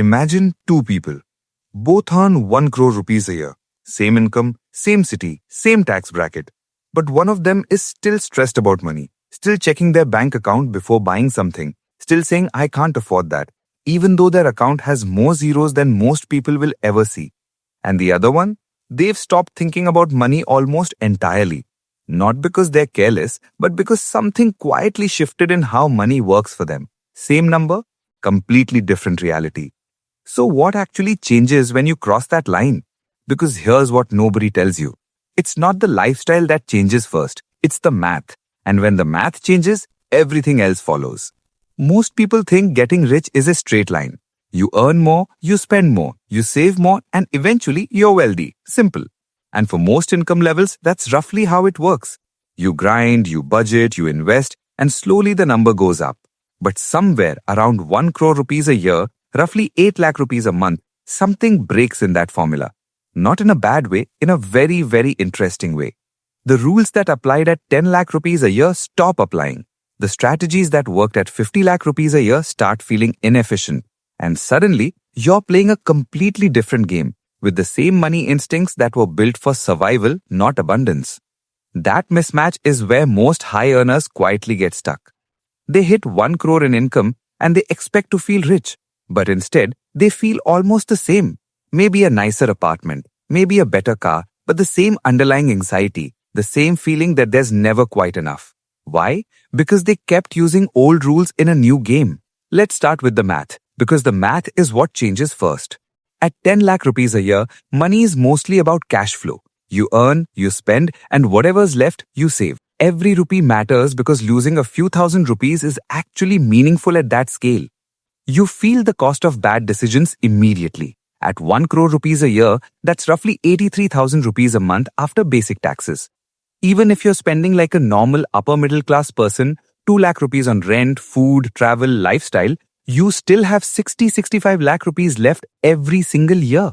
Imagine two people. Both earn 1 crore rupees a year. Same income, same city, same tax bracket. But one of them is still stressed about money, still checking their bank account before buying something, still saying, I can't afford that, even though their account has more zeros than most people will ever see. And the other one? They've stopped thinking about money almost entirely. Not because they're careless, but because something quietly shifted in how money works for them. Same number, completely different reality. So what actually changes when you cross that line? Because here's what nobody tells you. It's not the lifestyle that changes first, it's the math. And when the math changes, everything else follows. Most people think getting rich is a straight line. You earn more, you spend more, you save more, and eventually you're wealthy. Simple. And for most income levels, that's roughly how it works. You grind, you budget, you invest, and slowly the number goes up. But somewhere around 1 crore rupees a year, roughly 8 lakh rupees a month, something breaks in that formula. Not in a bad way, in a very, very interesting way. The rules that applied at 10 lakh rupees a year stop applying. The strategies that worked at 50 lakh rupees a year start feeling inefficient. And suddenly, you're playing a completely different game with the same money instincts that were built for survival, not abundance. That mismatch is where most high earners quietly get stuck. They hit 1 crore in income and they expect to feel rich, but instead, they feel almost the same. Maybe a nicer apartment, maybe a better car, but the same underlying anxiety, the same feeling that there's never quite enough. Why? Because they kept using old rules in a new game. Let's start with the math, because the math is what changes first. At 10 lakh rupees a year, money is mostly about cash flow. You earn, you spend, and whatever's left, you save. Every rupee matters because losing a few thousand rupees is actually meaningful at that scale. You feel the cost of bad decisions immediately. At 1 crore rupees a year, that's roughly 83,000 rupees a month after basic taxes. Even if you're spending like a normal upper middle class person, 2 lakh rupees on rent, food, travel, lifestyle, you still have 65 lakh rupees left every single year.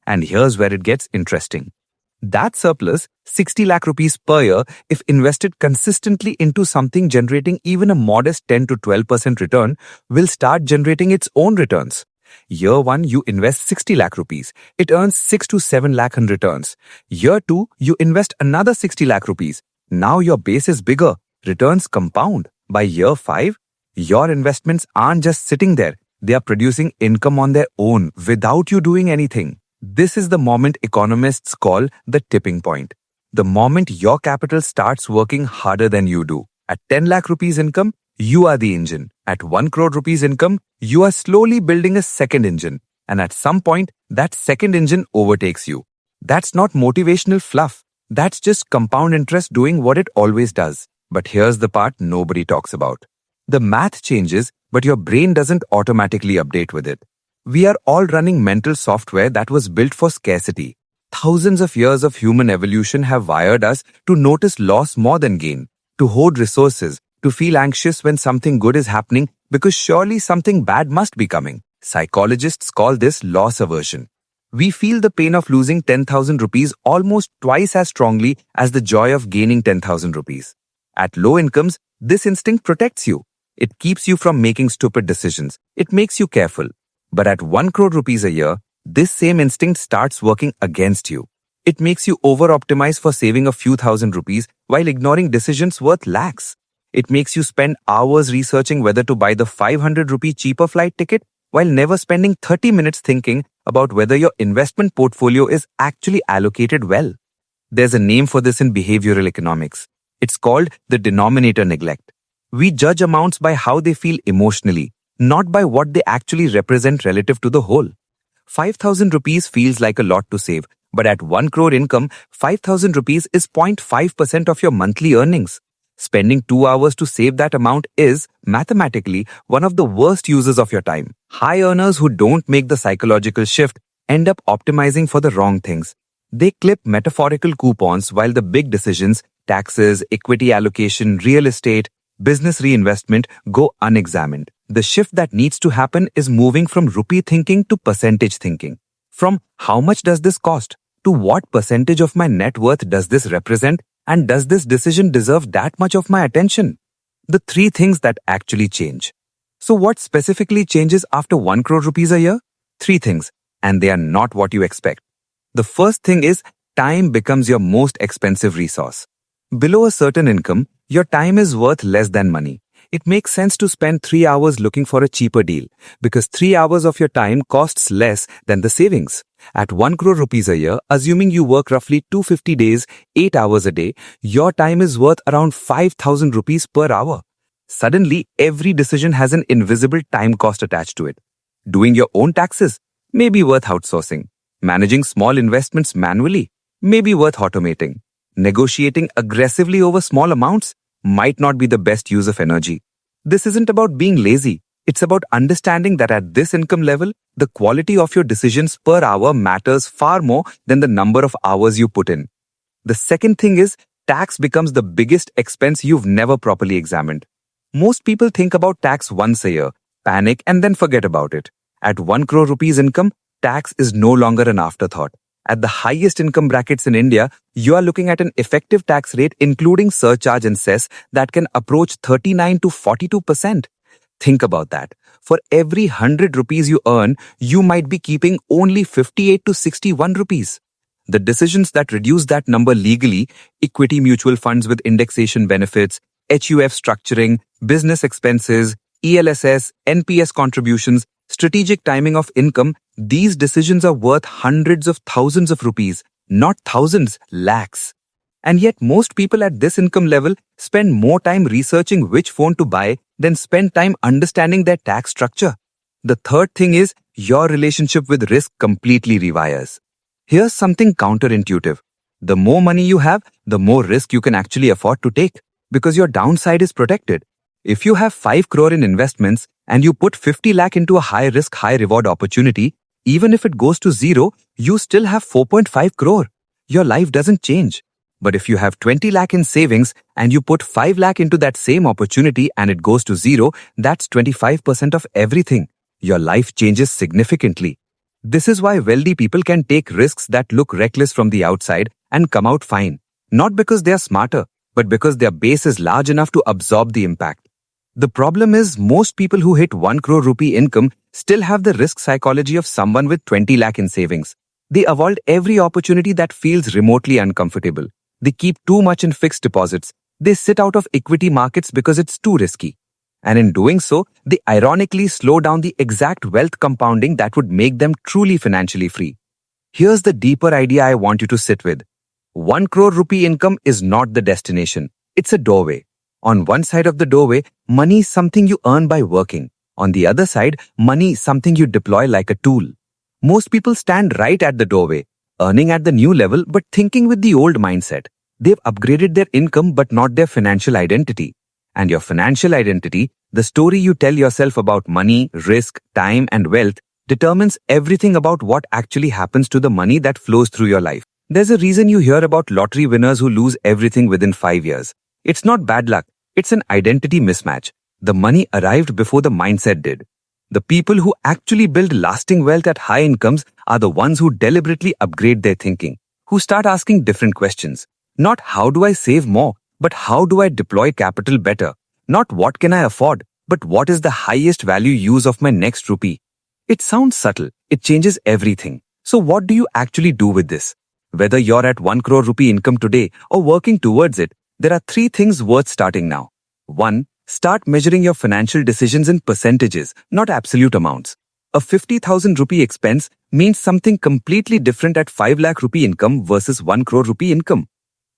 And here's where it gets interesting. That surplus, 60 lakh rupees per year, if invested consistently into something generating even a modest 10 to 12% return, will start generating its own returns. Year 1, you invest 60 lakh rupees. It earns 6 to 7 lakh in returns. Year 2, you invest another 60 lakh rupees. Now your base is bigger. Returns compound. By year 5, your investments aren't just sitting there. They are producing income on their own without you doing anything. This is the moment economists call the tipping point. The moment your capital starts working harder than you do. At 10 lakh rupees income, you are the engine. At 1 crore rupees income, you are slowly building a second engine. And at some point, that second engine overtakes you. That's not motivational fluff. That's just compound interest doing what it always does. But here's the part nobody talks about. The math changes, but your brain doesn't automatically update with it. We are all running mental software that was built for scarcity. Thousands of years of human evolution have wired us to notice loss more than gain, to hoard resources, to feel anxious when something good is happening because surely something bad must be coming. Psychologists call this loss aversion. We feel the pain of losing 10,000 rupees almost twice as strongly as the joy of gaining 10,000 rupees. At low incomes, this instinct protects you. It keeps you from making stupid decisions. It makes you careful. But at 1 crore rupees a year, this same instinct starts working against you. It makes you over-optimize for saving a few thousand rupees while ignoring decisions worth lakhs. It makes you spend hours researching whether to buy the 500 rupee cheaper flight ticket while never spending 30 minutes thinking about whether your investment portfolio is actually allocated well. There's a name for this in behavioral economics. It's called the denominator neglect. We judge amounts by how they feel emotionally, not by what they actually represent relative to the whole. 5,000 rupees feels like a lot to save, but at 1 crore income, 5,000 rupees is 0.5% of your monthly earnings. Spending 2 hours to save that amount is, mathematically, one of the worst uses of your time. High earners who don't make the psychological shift end up optimizing for the wrong things. They clip metaphorical coupons while the big decisions, taxes, equity allocation, real estate, business reinvestment go unexamined. The shift that needs to happen is moving from rupee thinking to percentage thinking. From how much does this cost to what percentage of my net worth does this represent, and does this decision deserve that much of my attention? The three things that actually change. So what specifically changes after 1 crore rupees a year? Three things, and they are not what you expect. The first thing is time becomes your most expensive resource. Below a certain income, your time is worth less than money. It makes sense to spend 3 hours looking for a cheaper deal because 3 hours of your time costs less than the savings. At 1 crore rupees a year, assuming you work roughly 250 days, 8 hours a day, your time is worth around 5,000 rupees per hour. Suddenly, every decision has an invisible time cost attached to it. Doing your own taxes may be worth outsourcing. Managing small investments manually may be worth automating. Negotiating aggressively over small amounts might not be the best use of energy. This isn't about being lazy. It's about understanding that at this income level, the quality of your decisions per hour matters far more than the number of hours you put in. The second thing is tax becomes the biggest expense you've never properly examined. Most people think about tax once a year, panic, and then forget about it. At 1 crore rupees income, tax is no longer an afterthought. At the highest income brackets in India, you are looking at an effective tax rate including surcharge and cess that can approach 39 to 42%. Think about that. For every 100 rupees you earn, you might be keeping only 58 to 61 rupees. The decisions that reduce that number legally, equity mutual funds with indexation benefits, HUF structuring, business expenses, ELSS, NPS contributions, strategic timing of income, these decisions are worth hundreds of thousands of rupees, not thousands, lakhs. And yet most people at this income level spend more time researching which phone to buy than spend time understanding their tax structure. The third thing is your relationship with risk completely rewires. Here's something counterintuitive. The more money you have, the more risk you can actually afford to take because your downside is protected. If you have 5 crore in investments and you put 50 lakh into a high risk, high reward opportunity, even if it goes to zero, you still have 4.5 crore. Your life doesn't change. But if you have 20 lakh in savings and you put 5 lakh into that same opportunity and it goes to zero, that's 25% of everything. Your life changes significantly. This is why wealthy people can take risks that look reckless from the outside and come out fine. Not because they are smarter, but because their base is large enough to absorb the impact. The problem is most people who hit 1 crore rupee income still have the risk psychology of someone with 20 lakh in savings. They avoid every opportunity that feels remotely uncomfortable. They keep too much in fixed deposits. They sit out of equity markets because it's too risky. And in doing so, they ironically slow down the exact wealth compounding that would make them truly financially free. Here's the deeper idea I want you to sit with. 1 crore rupee income is not the destination. It's a doorway. On one side of the doorway, money is something you earn by working. On the other side, money is something you deploy like a tool. Most people stand right at the doorway, earning at the new level but thinking with the old mindset. They've upgraded their income but not their financial identity. And your financial identity, the story you tell yourself about money, risk, time, and wealth, determines everything about what actually happens to the money that flows through your life. There's a reason you hear about lottery winners who lose everything within 5 years. It's not bad luck, it's an identity mismatch. The money arrived before the mindset did. The people who actually build lasting wealth at high incomes are the ones who deliberately upgrade their thinking, who start asking different questions. Not how do I save more, but how do I deploy capital better? Not what can I afford, but what is the highest value use of my next rupee? It sounds subtle, it changes everything. So what do you actually do with this? Whether you're at 1 crore rupee income today or working towards it, there are 3 things worth starting now. 1. Start measuring your financial decisions in percentages, not absolute amounts. A 50,000 rupee expense means something completely different at 5 lakh rupee income versus 1 crore rupee income.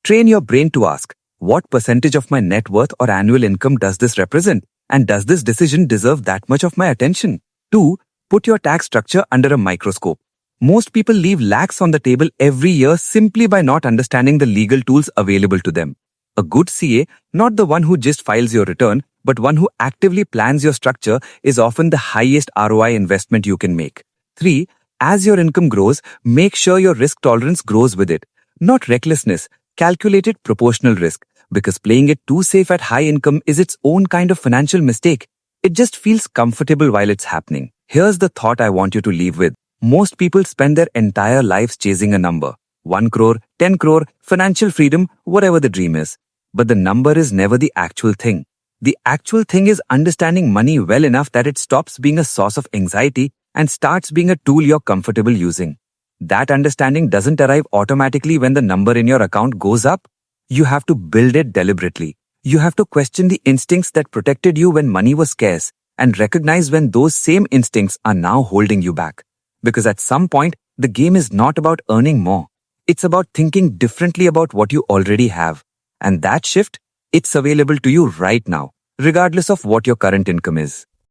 Train your brain to ask, what percentage of my net worth or annual income does this represent? And does this decision deserve that much of my attention? 2. Put your tax structure under a microscope. Most people leave lakhs on the table every year simply by not understanding the legal tools available to them. A good CA, not the one who just files your return, but one who actively plans your structure, is often the highest ROI investment you can make. 3. As your income grows, make sure your risk tolerance grows with it. Not recklessness, calculated proportional risk, because playing it too safe at high income is its own kind of financial mistake. It just feels comfortable while it's happening. Here's the thought I want you to leave with. Most people spend their entire lives chasing a number. 1 crore, 10 crore, financial freedom, whatever the dream is. But the number is never the actual thing. The actual thing is understanding money well enough that it stops being a source of anxiety and starts being a tool you're comfortable using. That understanding doesn't arrive automatically when the number in your account goes up. You have to build it deliberately. You have to question the instincts that protected you when money was scarce and recognize when those same instincts are now holding you back. Because at some point, the game is not about earning more. It's about thinking differently about what you already have. And that shift, it's available to you right now, regardless of what your current income is.